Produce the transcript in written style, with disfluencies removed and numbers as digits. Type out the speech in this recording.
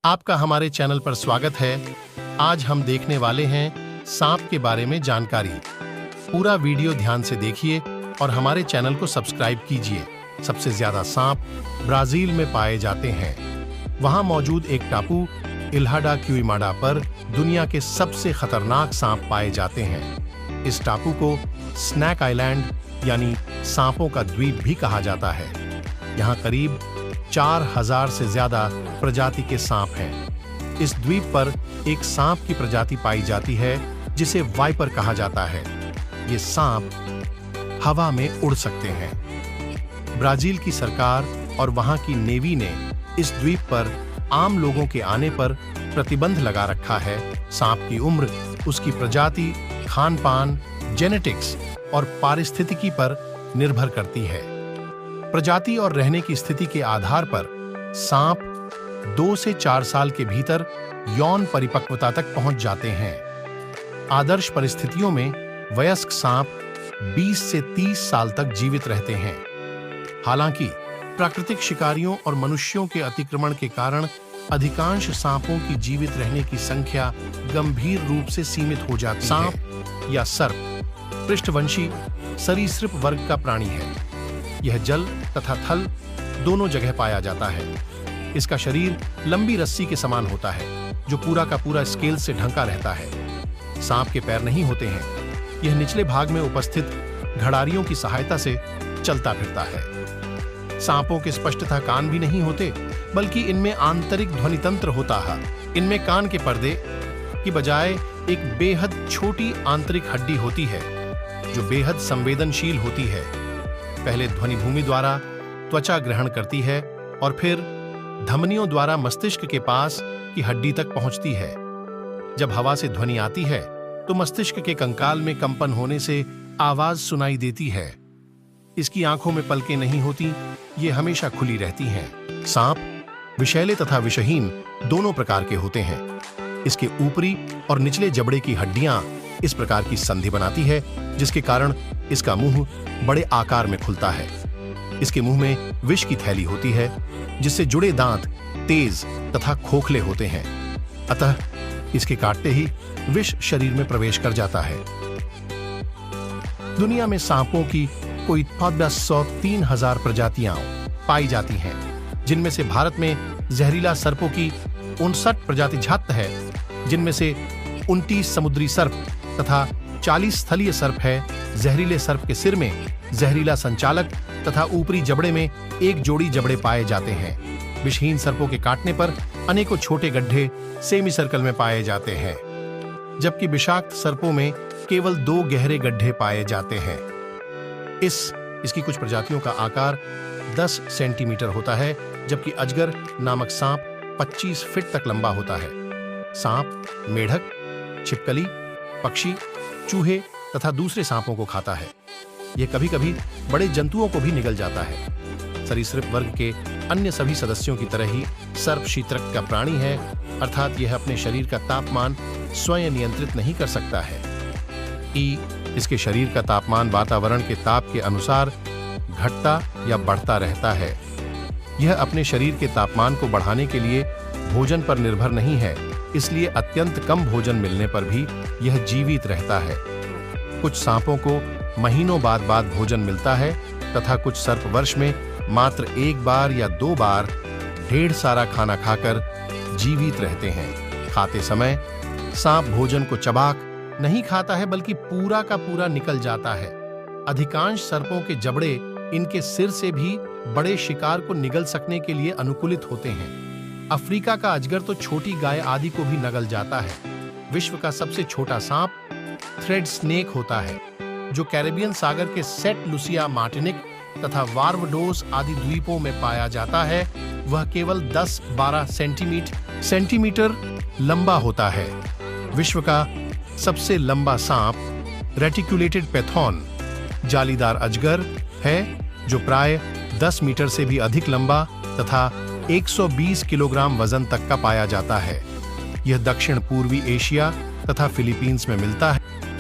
आपका हमारे चैनल पर स्वागत है। आज हम देखने वाले हैं सांप के बारे में जानकारी। पूरा वीडियो ध्यान से देखिए और हमारे चैनल को सब्सक्राइब कीजिए। सबसे ज्यादा सांप ब्राजील में पाए जाते हैं। वहां मौजूद एक टापू इल्हा डा क्विमाडा पर दुनिया के सबसे खतरनाक सांप पाए जाते हैं। इस टापू को स्नैक आइलैंड यानी सांपों का द्वीप भी कहा जाता है। यहाँ करीब 4000 से ज्यादा प्रजाति के सांप हैं। इस द्वीप पर एक सांप की प्रजाति पाई जाती है जिसे वाइपर कहा जाता है। ये सांप हवा में उड़ सकते हैं। ब्राजील की सरकार और वहां की नेवी ने इस द्वीप पर आम लोगों के आने पर प्रतिबंध लगा रखा है। सांप की उम्र, उसकी प्रजाति, खान-पान, जेनेटिक्स और पारिस्थितिकी पर निर्भर करती है। प्रजाति और रहने की स्थिति के आधार पर सांप 2 से 4 साल के भीतर यौन परिपक्वता तक पहुंच जाते हैं। आदर्श परिस्थितियों में वयस्क सांप 20 से 30 साल तक जीवित रहते हैं। हालांकि प्राकृतिक शिकारियों और मनुष्यों के अतिक्रमण के कारण अधिकांश सांपों की जीवित रहने की संख्या गंभीर रूप से सीमित हो जाती है। सांप या सर्प पृष्ठवंशी सरीसृप वर्ग का प्राणी है। यह जल तथा थल दोनों जगह पाया जाता है। इसका शरीर लंबी रस्सी के समान होता है जो पूरा का पूरा स्केल से ढका रहता है। सांप के पैर नहीं होते हैं। यह निचले भाग में उपस्थित घड़ारियों की सहायता से चलता फिरता है। सांपों के स्पष्टतः कान भी नहीं होते, बल्कि इनमें आंतरिक ध्वनि तंत्र होता है। इनमें कान के पर्दे की बजाय एक बेहद छोटी आंतरिक हड्डी होती है जो बेहद संवेदनशील होती है। पहले ध्वनि भूमि द्वारा त्वचा ग्रहण करती है और फिर धमनियों द्वारा मस्तिष्क के पास की हड्डी तक पहुंचती है। जब हवा से ध्वनि आती है तो मस्तिष्क के कंकाल में कंपन होने से आवाज सुनाई देती है। इसकी आंखों में पलकें नहीं होती, ये हमेशा खुली रहती हैं। सांप विषैले तथा विषहीन दोनों प्रकार के होते हैं। इसके ऊपरी और निचले जबड़े की हड्डियां इस प्रकार की संधि बनाती है जिसके कारण इसका मुंह बड़े आकार में खुलता है। इसके मुंह में विष की थैली होती है जिससे जुड़े दांत तेज तथा खोखले होते हैं। अतः इसके काटते ही विष शरीर में प्रवेश कर जाता है। दुनिया में सांपों की कोई 15,000 प्रजातियां पाई जाती हैं, जिनमें से भारत में जहरीला सर्पों की 59 प्रजाति झत्त है, जिनमें से 29 समुद्री सर्प तथा 40 स्थलीय सर्प है। जहरीले सर्प के सिर में जहरीला संचालक तथा ऊपरी जबड़े में एक जोड़ी जबड़े पाए जाते हैं। विषहीन सर्पों के काटने पर अनेकों छोटे गड्ढे सेमी सर्कल में पाए जाते हैं, जबकि विषाक्त सर्पों में केवल 2 गहरे गड्ढे पाए जाते हैं। इसकी कुछ प्रजातियों का आकार 10 सेंटीमीटर होता है, जबकि अजगर नामक सांप 25 फीट तक लंबा होता है। सांप मेढक, छिपकली, पक्षी, चूहे तथा दूसरे सांपों को खाता है। यह कभी कभी बड़े जंतुओं को भी निगल जाता है। सरीसृप वर्ग के अन्य सभी सदस्यों की तरह ही सर्प शीतरक्त का प्राणी है, अर्थात यह अपने शरीर का तापमान स्वयं नियंत्रित नहीं कर सकता है। इसके शरीर का तापमान वातावरण के ताप के अनुसार घटता या बढ़ता रहता है। यह अपने शरीर के तापमान को बढ़ाने के लिए भोजन पर निर्भर नहीं है, इसलिए अत्यंत कम भोजन मिलने पर भी यह जीवित रहता है। कुछ सांपों को महीनों बाद भोजन मिलता है तथा कुछ सर्प वर्ष में मात्र 1 बार या 2 बार ढेर सारा खाना खाकर जीवित रहते हैं। खाते समय सांप भोजन को चबाक नहीं खाता है, बल्कि पूरा का पूरा निकल जाता है। अधिकांश सर्पों के जबड़े इनके सिर से भी बड़े शिकार को निगल सकने के लिए अनुकूलित होते हैं। अफ्रीका का अजगर तो छोटी गाय आदि को भी नगल जाता है। विश्व का सबसे छोटा सांप थ्रेड स्नेक होता है, जो कैरेबियन सागर के सेंट लुसिया, मार्टिनिक तथा बारबाडोस आदि द्वीपों में पाया जाता है। वह केवल 10-12 सेंटीमीटर लंबा होता है। विश्व का सबसे लंबा सांप रेटिकुलेटेड पैथॉन जालीदार अजगर है, जो प्राय 10 मीटर से भी अधिक लंबा तथा 120 किलोग्राम वजन तक का पाया जाता है। यह दक्षिण पूर्वी एशिया तथा फिलीपींस में मिलता है।